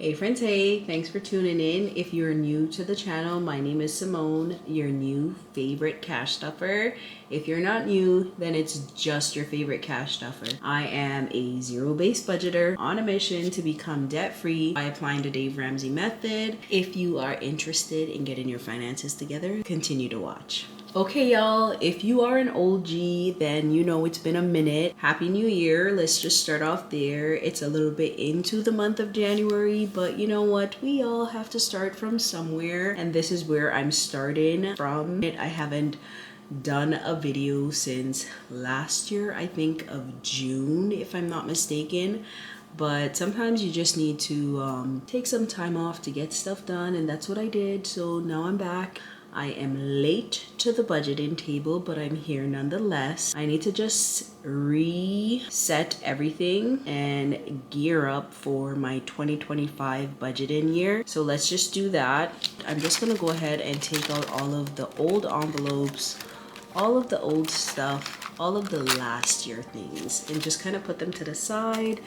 Hey friends, hey, thanks for tuning in. If you're new to the channel, my name is Symone, your new favorite cash stuffer. If you're not new, then it's just your favorite cash stuffer. I am a zero-based budgeter on a mission to become debt-free by applying the Dave Ramsey method. If you are interested in getting your finances together, continue to watch. Okay, y'all, if you are an OG, then you know it's been a minute. Happy New Year. Let's just start off there. It's a little bit into the month of January, but you know what? We all have to start from somewhere, and this is where I'm starting from. I haven't done a video since last year, I think of June, if I'm not mistaken. But sometimes you just need to take some time off to get stuff done, and that's what I did. So now I'm back. I am late to the budgeting table, but I'm here nonetheless. I need to just reset everything and gear up for my 2025 budgeting year. So let's just do that. I'm just gonna go ahead and take out all of the old envelopes, all of the old stuff, all of the last year things, and just kind of put them to the side.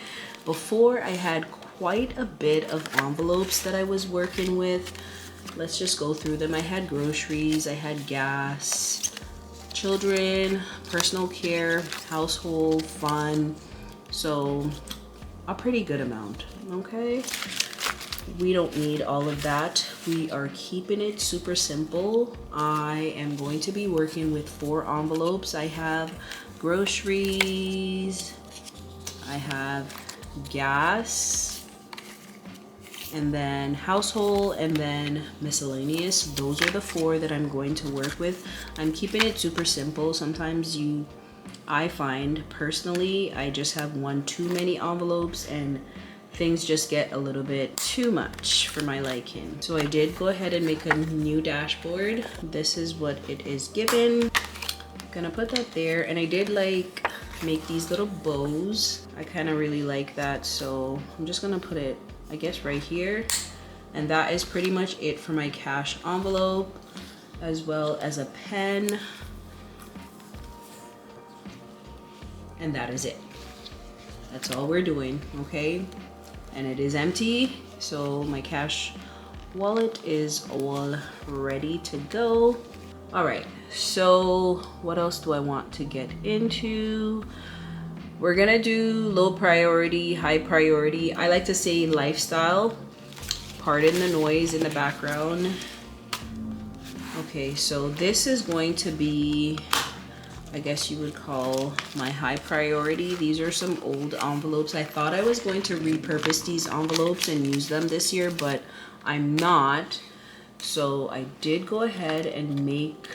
Before, I had quite a bit of envelopes that I was working with. Let's just go through them. I had groceries, I had gas, children, personal care, household, fun. So a pretty good amount, okay? We don't need all of that. We are keeping it super simple. I am going to be working with 4 envelopes. I have groceries, I have gas, and then household, and then miscellaneous. Those are the 4 that I'm going to work with. I'm keeping it super simple. Sometimes I find personally, I just have one too many envelopes and things just get a little bit too much for my liking. So I did go ahead and make a new dashboard. This is what it is given. Gonna put that there, and I did like make these little bows. I kind of really like that, so I'm just gonna put it, I guess, right here. And that is pretty much it for my cash envelope, as well as a pen. And that is it. That's all we're doing, okay? And it is empty, so my cash wallet is all ready to go. All right, so what else do I want to get into? We're gonna do low priority, high priority. I like to say lifestyle. Pardon the noise in the background. Okay, so this is going to be, I guess you would call my high priority. These are some old envelopes. I thought I was going to repurpose these envelopes and use them this year, but I'm not. So I did go ahead and make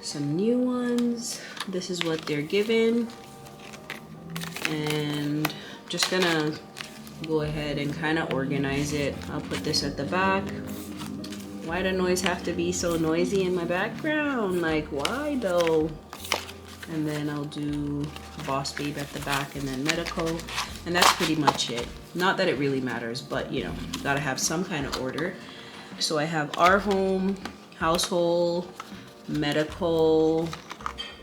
some new ones. This is what they're given. And just gonna go ahead and kind of organize it. I'll put this at the back. Why the noise have to be so noisy in my background? Like, why though? And then I'll do Boss Babe at the back, and then medical, and that's pretty much it. Not that it really matters, but you know, gotta have some kind of order. So I have our home, household, medical,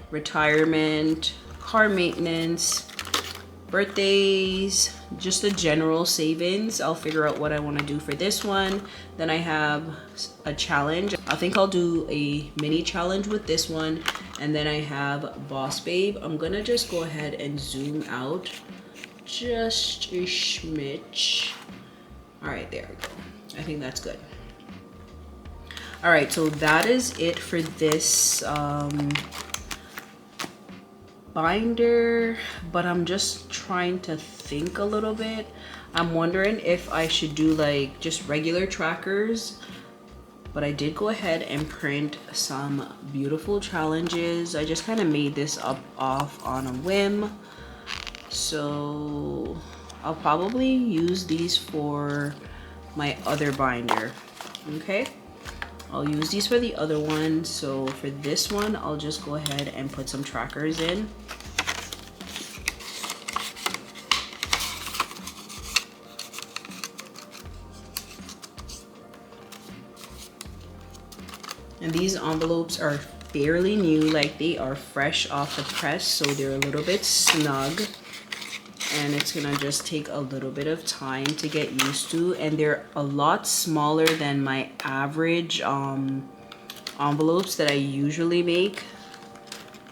retirement, car maintenance, birthdays, just a general savings. I'll figure out what I want to do for this one. Then I have a challenge. I think I'll do a mini challenge with this one. And then I have Boss Babe. I'm gonna just go ahead and zoom out just a smidge. All right, there we go. I think that's good. All right, so that is it for this binder, but I'm just trying to think a little bit. I'm wondering if I should do like just regular trackers, but I did go ahead and print some beautiful challenges. I just kind of made this up off on a whim, so I'll probably use these for my other binder. Okay, I'll use these for the other one. So for this one, I'll just go ahead and put some trackers in. And these envelopes are fairly new, like they are fresh off the press, so they're a little bit snug. and it's gonna just take a little bit of time to get used to, and they're a lot smaller than my average envelopes that I usually make.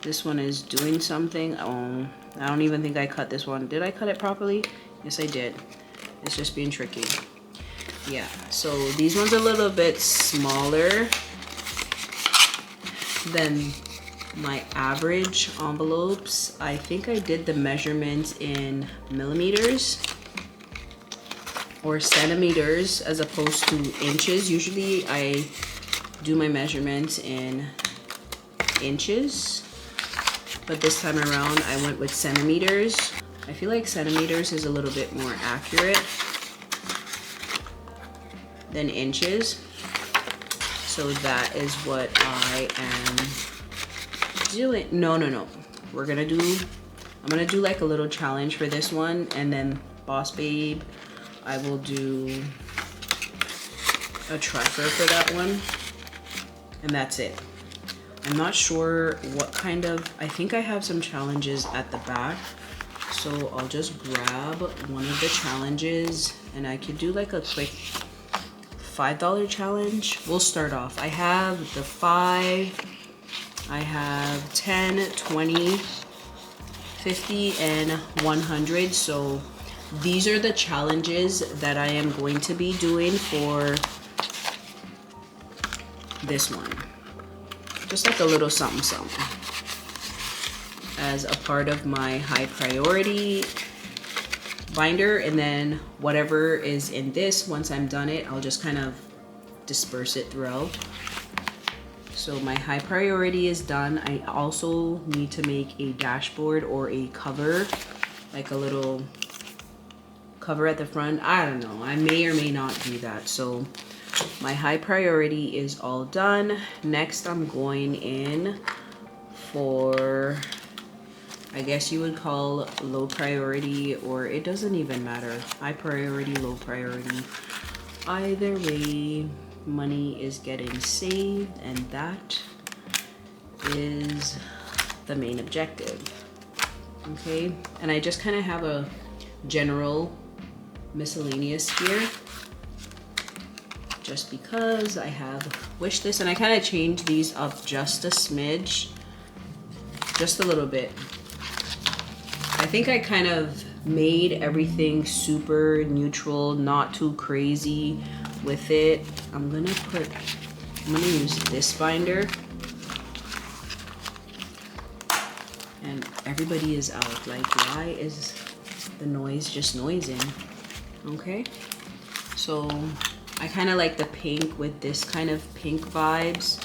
This one is doing something. Oh, I don't even think I cut this one. Did I cut it properly? Yes, I did. It's just being tricky. Yeah, so these ones are a little bit smaller than my average envelopes. I think I did the measurements in millimeters or centimeters as opposed to inches. Usually I do my measurements in inches, but this time around I went with centimeters. I feel like centimeters is a little bit more accurate than inches. So that is what I am doing. No. I'm gonna do like a little challenge for this one, and then Boss Babe, I will do a tracker for that one, and that's it. I'm not sure what kind of, I think I have some challenges at the back, so I'll just grab one of the challenges, and I could do like a quick $5 challenge. We'll start off. I have the 5, I have 10, 20, 50, and 100. So these are the challenges that I am going to be doing for this one. Just like a little something something as a part of my high priority binder, and then whatever is in this, once I'm done it, I'll just kind of disperse it throughout. So my high priority is done. I also need to make a dashboard or a cover, like a little cover at the front. I don't know, I may or may not do that. So my high priority is all done. Next I'm going in for, I guess you would call low priority, or it doesn't even matter. High priority, low priority. Either way, money is getting saved, and that is the main objective. Okay, and I just kind of have a general miscellaneous here, just because I have wish list, and I kind of changed these up just a smidge, just a little bit. I think I kind of made everything super neutral, not too crazy with it. I'm gonna use this binder, and everybody is out. Like, why is the noise just noising? Okay, so I kind of like the pink with this kind of pink vibes.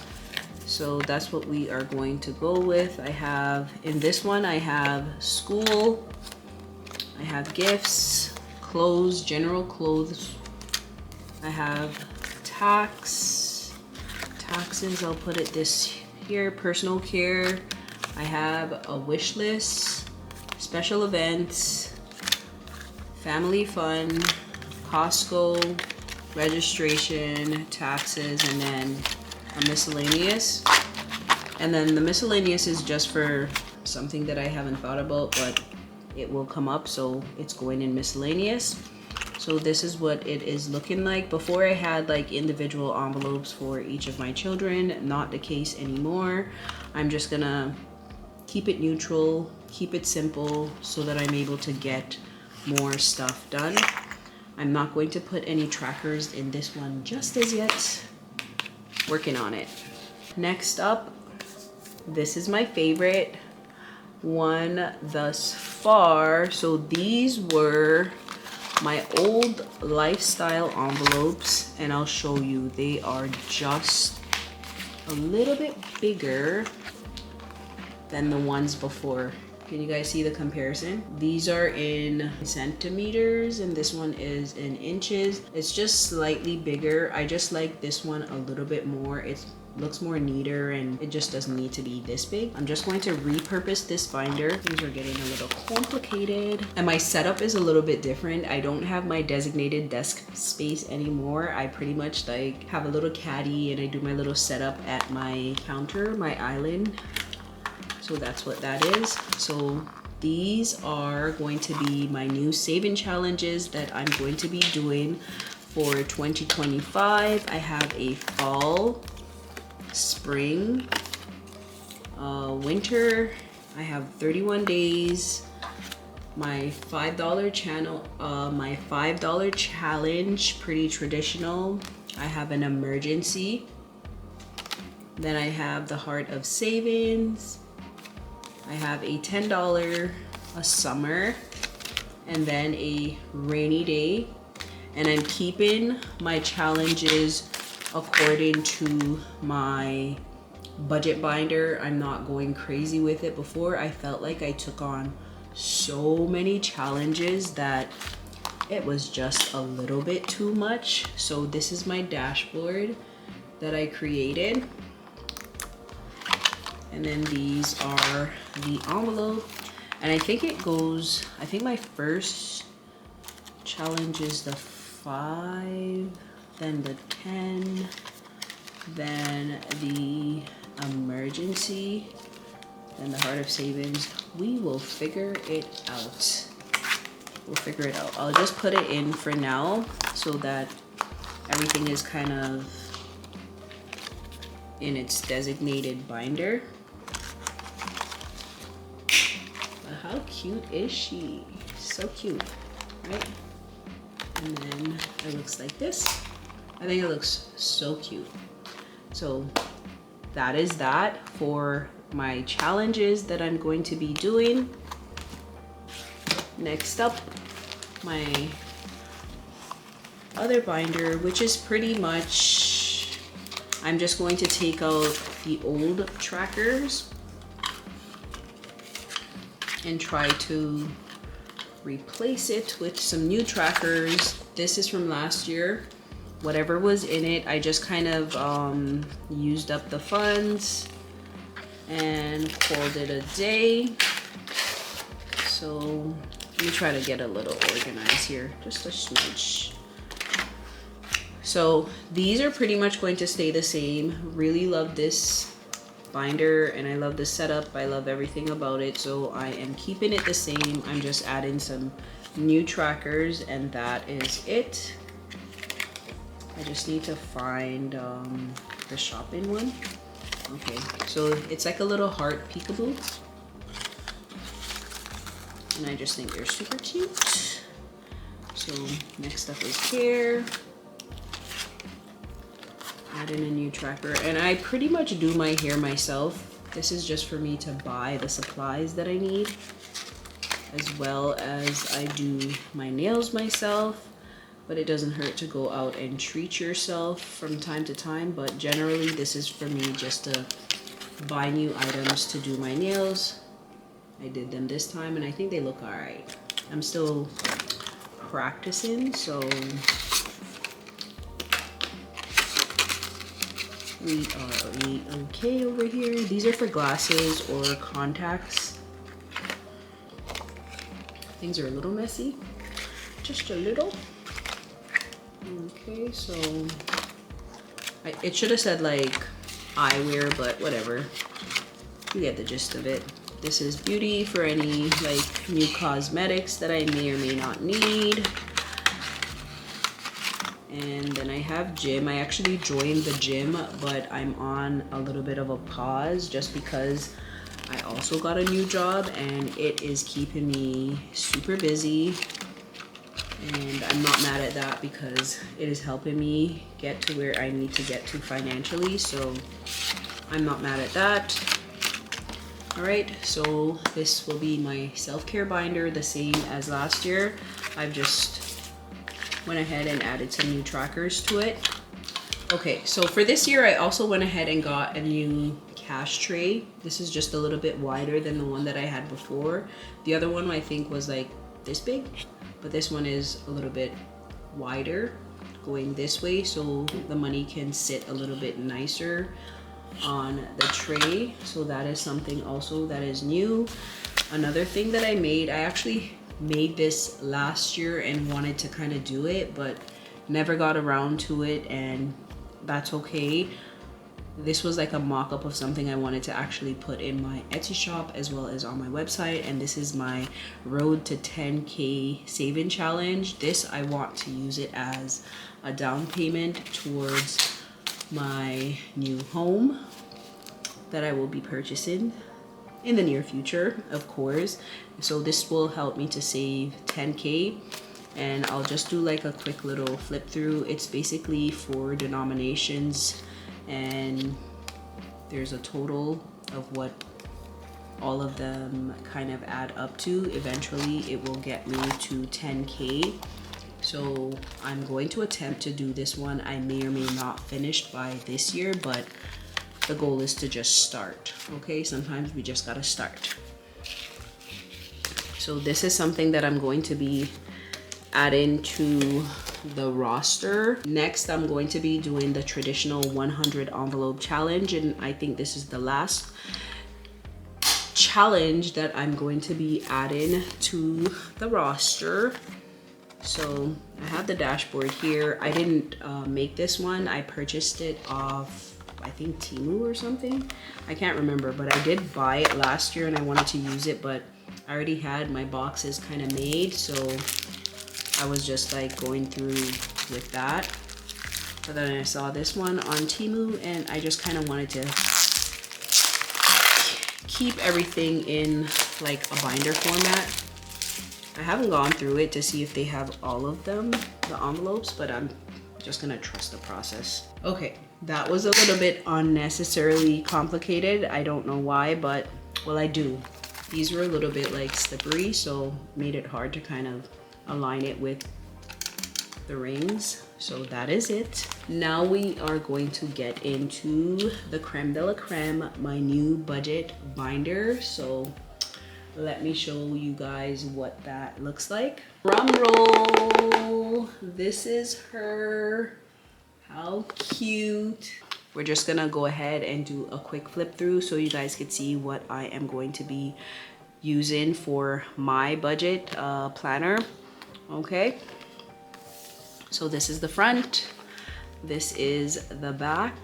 So that's what we are going to go with. I have, in this one, I have school, I have gifts, clothes, general clothes. I have taxes, I'll put it this here, personal care. I have a wish list, special events, family fun, Costco, registration, taxes, and then a miscellaneous. And then the miscellaneous is just for something that I haven't thought about, but it will come up, so it's going in miscellaneous. So this is what it is looking like. Before I had like individual envelopes for each of my children, not the case anymore. I'm just gonna keep it neutral, keep it simple, so that I'm able to get more stuff done. I'm not going to put any trackers in this one just as yet. Working on it. Next up, this is my favorite one thus far. So these were my old lifestyle envelopes, and I'll show you. They are just a little bit bigger than the ones before. Can you guys see the comparison? These are in centimeters and this one is in inches. It's just slightly bigger. I just like this one a little bit more. It looks more neater and it just doesn't need to be this big. I'm just going to repurpose this binder. Things are getting a little complicated. And my setup is a little bit different. I don't have my designated desk space anymore. I pretty much like have a little caddy and I do my little setup at my counter, my island. So that's what that is. So these are going to be my new saving challenges that I'm going to be doing for 2025. I have a fall, spring, winter. I have 31 days. My $5 channel, my $5 challenge, pretty traditional. I have an emergency. Then I have the heart of savings. I have a $10 a summer, and then a rainy day. And I'm keeping my challenges according to my budget binder. I'm not going crazy with it. Before, I felt like I took on so many challenges that it was just a little bit too much. So this is my dashboard that I created. And then these are the envelope. And I think it goes, I think my first challenge is the 5, then the 10, then the emergency, then the heart of savings. We will figure it out. We'll figure it out. I'll just put it in for now so that everything is kind of in its designated binder. But how cute is she? So cute, right? And then it looks like this. I think it looks so cute. So that is that for my challenges that I'm going to be doing. Next up, my other binder, which is pretty much, I'm just going to take out the old trackers and try to replace it with some new trackers. This is from last year. Whatever was in it, I just kind of used up the funds and called it a day. So let me try to get a little organized here, just a smidge. So these are pretty much going to stay the same. Really love this binder and I love the setup. I love everything about it. So I am keeping it the same. I'm just adding some new trackers and that is it. I just need to find the shopping one. Okay, so it's like a little heart peekaboo. And I just think they're super cute. So next up is hair. Add in a new tracker. And I pretty much do my hair myself. This is just for me to buy the supplies that I need. As well as I do my nails myself. But it doesn't hurt to go out and treat yourself from time to time. But generally, this is for me just to buy new items to do my nails. I did them this time and I think they look all right. I'm still practicing, so we are okay over here. These are for glasses or contacts. Things are a little messy, just a little. Okay, so it should have said like eyewear, but whatever. You get the gist of it. This is beauty for any like new cosmetics that I may or may not need. And then I have gym. I actually joined the gym, but I'm on a little bit of a pause just because I also got a new job and it is keeping me super busy. And I'm not mad at that because it is helping me get to where I need to get to financially. So I'm not mad at that. All right, so this will be my self-care binder, the same as last year. I've just went ahead and added some new trackers to it. Okay, so for this year, I also went ahead and got a new cash tray. This is just a little bit wider than the one that I had before. The other one I think was like this big, but this one is a little bit wider going this way, so the money can sit a little bit nicer on the tray. So that is something also that is new. Another thing that I made, I actually made this last year and wanted to kind of do it, but never got around to it, and that's okay. This was like a mock-up of something I wanted to actually put in my Etsy shop as well as on my website. And this is my road to 10K saving challenge. This, I want to use it as a down payment towards my new home that I will be purchasing in the near future, of course. So this will help me to save 10K, and I'll just do like a quick little flip through. It's basically 4 denominations, and there's a total of what all of them kind of add up to. Eventually it will get me to 10K. So I'm going to attempt to do this one. I may or may not finish by this year, but the goal is to just start. Okay, sometimes we just gotta start. So this is something that I'm going to be adding to the roster. Next, I'm going to be doing the traditional 100 envelope challenge, and I think this is the last challenge that I'm going to be adding to the roster. So I have the dashboard here. I didn't make this one. I purchased it off, I think, Temu or something. I can't remember, but I did buy it last year and I wanted to use it, but I already had my boxes kind of made, so I was just like going through with that. But then I saw this one on Temu and I just kind of wanted to keep everything in like a binder format. I haven't gone through it to see if they have all of them, the envelopes, but I'm just gonna trust the process. Okay, that was a little bit unnecessarily complicated. I don't know why, but well, I do. These were a little bit like slippery, so made it hard to kind of align it with the rings. So that is it. Now we are going to get into the creme de la creme, my new budget binder. So let me show you guys what that looks like. Drum roll. This is her. How cute. We're just gonna go ahead and do a quick flip through so you guys can see what I am going to be using for my budget planner. Okay. So this is the front. This is the back.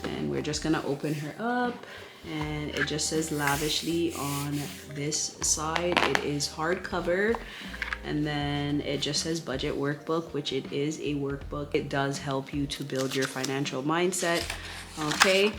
And we're just gonna open her up. And it just says Lavishly on this side. It is hardcover, and then it just says budget workbook, which it is a workbook. It does help you to build your financial mindset. Okay,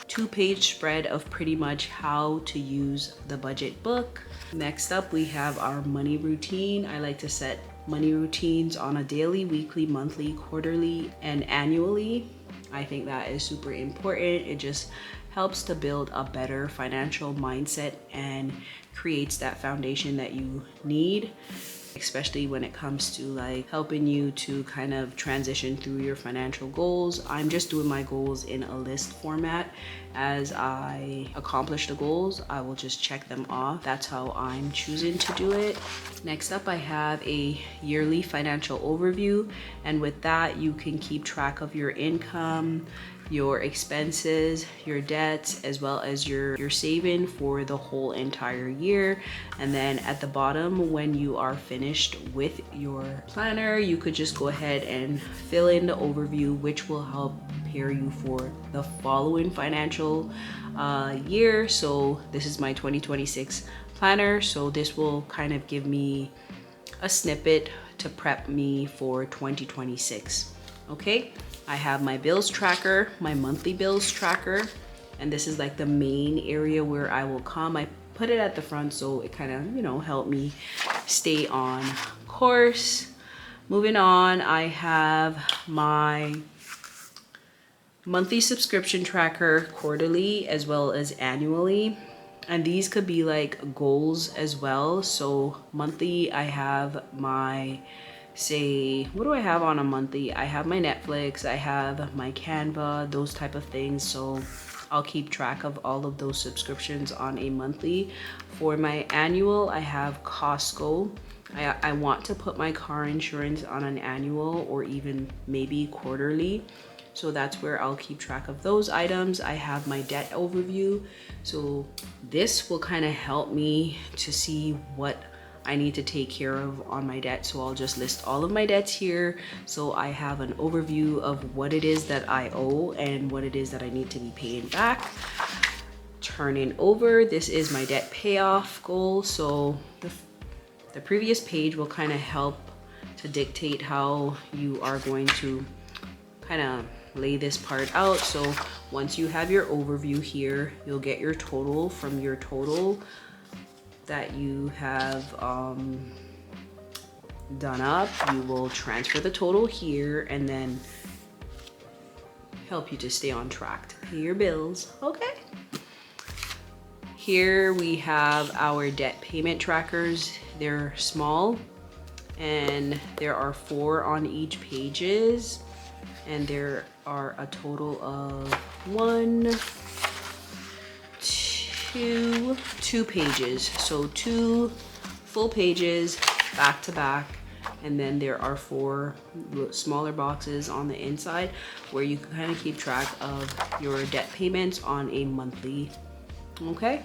2-page spread of pretty much how to use the budget book. Next up, we have our money routine. I like to set money routines on a daily, weekly, monthly, quarterly, and annually. I think that is super important. It just helps to build a better financial mindset and creates that foundation that you need, especially when it comes to like helping you to kind of transition through your financial goals. I'm just doing my goals in a list format. As I accomplish the goals, I will just check them off. That's how I'm choosing to do it. Next up, I have a yearly financial overview, and with that you can keep track of your income, your expenses, your debts, as well as your saving for the whole entire year. And then at the bottom, when you are finished with your planner, you could just go ahead and fill in the overview, which will help prepare you for the following financial year. So this is my 2026 planner, so this will kind of give me a snippet to prep me for 2026. Okay, I have my bills tracker, my monthly bills tracker, and this is like the main area where I will come. I put it at the front so it kind of, you know, help me stay on course. Moving on, I have my monthly subscription tracker, quarterly as well as annually, and these could be like goals as well. So monthly, I have my, say, what do I have on a monthly? I have my Netflix, I have my Canva, those type of things. So I'll keep track of all of those subscriptions on a monthly. For my annual, I have Costco. I want to put my car insurance on an annual or even maybe quarterly. So that's where I'll keep track of those items. I have my debt overview. So this will kind of help me to see what I need to take care of on my debt. So I'll just list all of my debts here, so I have an overview of what it is that I owe and what it is that I need to be paying back. Turning over, this is my debt payoff goal. So the previous page will kind of help to dictate how you are going to kind of lay this part out. So once you have your overview here, you'll get your total. From your total that you have done up, you will transfer the total here and then help you to stay on track to pay your bills. Okay. Here we have our debt payment trackers. They're small and there are 4 on each pages, and there are a total of 2 pages. So 2 full pages back to back, and then there are 4 smaller boxes on the inside where you can kind of keep track of your debt payments on a monthly. Okay,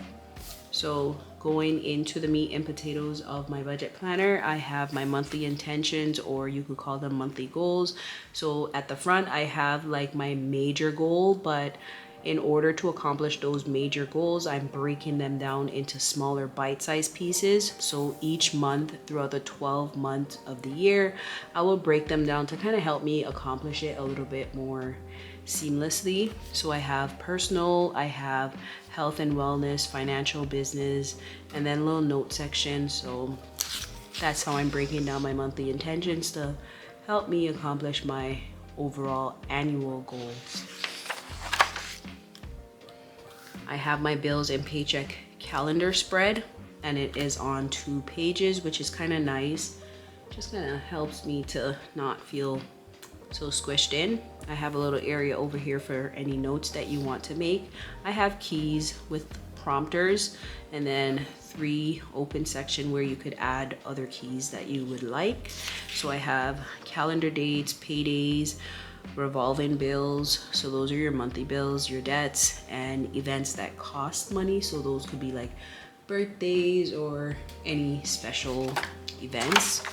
so going into the meat and potatoes of my budget planner, I have my monthly intentions, or you could call them monthly goals. So at the front, I have like my major goal, but in order to accomplish those major goals, I'm breaking them down into smaller bite-sized pieces. So each month throughout the 12 months of the year, I will break them down to kind of help me accomplish it a little bit more seamlessly. So I have personal, I have health and wellness, financial, business, and then a little note section. So that's how I'm breaking down my monthly intentions to help me accomplish my overall annual goals. I have my bills and paycheck calendar spread, and it is on 2 pages, which is kind of nice. Just kind of helps me to not feel so squished in. I have a little area over here for any notes that you want to make. I have keys with prompters, and then 3 open section where you could add other keys that you would like. So I have calendar dates, paydays, revolving bills. So those are your monthly bills, your debts, and events that cost money. So those could be like birthdays or any special events.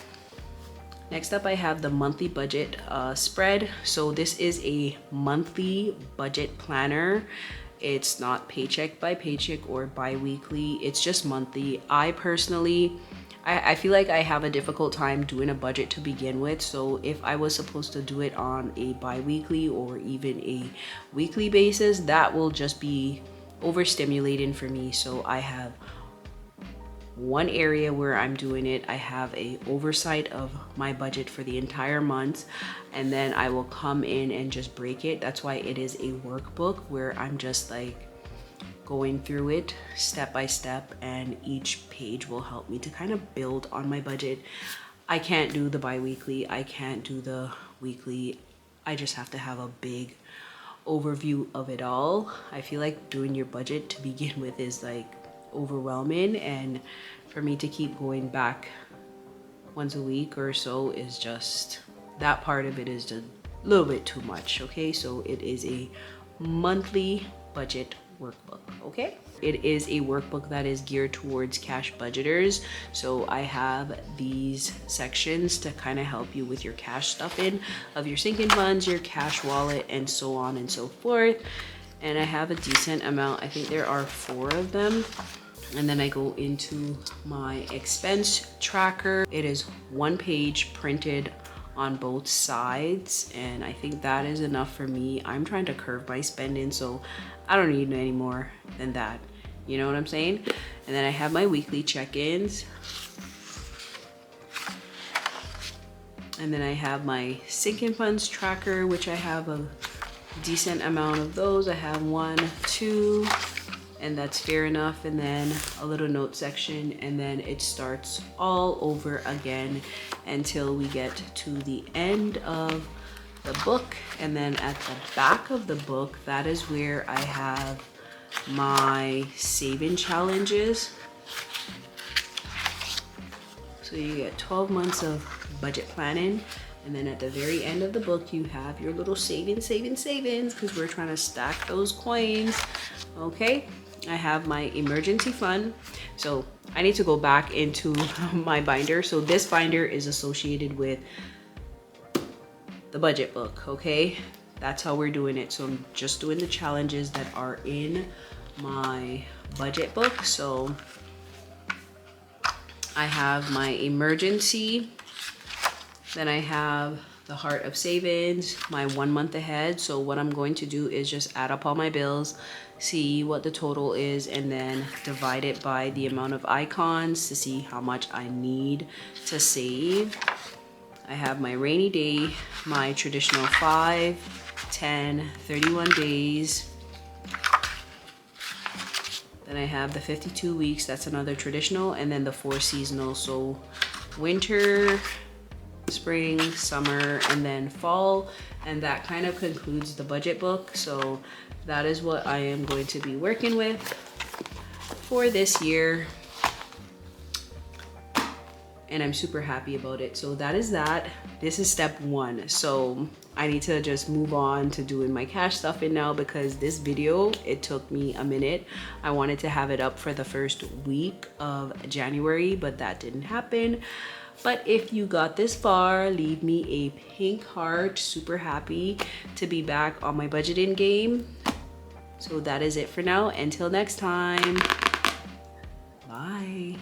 Next up, I have the monthly budget spread. So this is a monthly budget planner. It's not paycheck by paycheck or bi-weekly. It's just monthly. I personally, I feel like I have a difficult time doing a budget to begin with. So if I was supposed to do it on a bi-weekly or even a weekly basis, that will just be overstimulating for me. So I have one area where I'm doing it. I have a oversight of my budget for the entire month, and then I will come in and just break it. That's why it is a workbook where I'm just like going through it step by step, and each page will help me to kind of build on my budget. I can't do the bi-weekly, I can't do the weekly. I just have to have a big overview of it all. I feel like doing your budget to begin with is like overwhelming, and for me to keep going back once a week or so is just, that part of it is just a little bit too much. Okay, so it is a monthly budget workbook. Okay, it is a workbook that is geared towards cash budgeters. So I have these sections to kind of help you with your cash stuffing of your sinking funds, your cash wallet, and so on and so forth. And I have a decent amount. I think there are 4 of them. And then I go into my expense tracker. It is 1 page printed on both sides, and I think that is enough for me. I'm trying to curb my spending, so I don't need any more than that. You know what I'm saying? And then I have my weekly check-ins. And then I have my sinking funds tracker, which I have a decent amount of those. I have 1, 2, and that's fair enough. And then a little note section, and then it starts all over again until we get to the end of the book. And then at the back of the book, that is where I have my saving challenges. So you get 12 months of budget planning, and then at the very end of the book you have your little savings, because we're trying to stack those coins. Okay, I have my emergency fund. So I need to go back into my binder. So this binder is associated with the budget book, okay? That's how we're doing it. So I'm just doing the challenges that are in my budget book. So I have my emergency, then I have the heart of savings, my 1 month ahead. So what I'm going to do is just add up all my bills, see what the total is, and then divide it by the amount of icons to see how much I need to save. I have my rainy day, my traditional 5, 10, 31 days. Then I have the 52 weeks, that's another traditional, and then the 4 seasonal. So winter, spring, summer, and then fall. And that kind of concludes the budget book. So that is what I am going to be working with for this year. And I'm super happy about it. So that is that. This is step 1. So I need to just move on to doing my cash stuffing now, because this video, it took me a minute. I wanted to have it up for the first week of January, but that didn't happen. But if you got this far, leave me a pink heart. Super happy to be back on my budgeting game. So that is it for now. Until next time. Bye.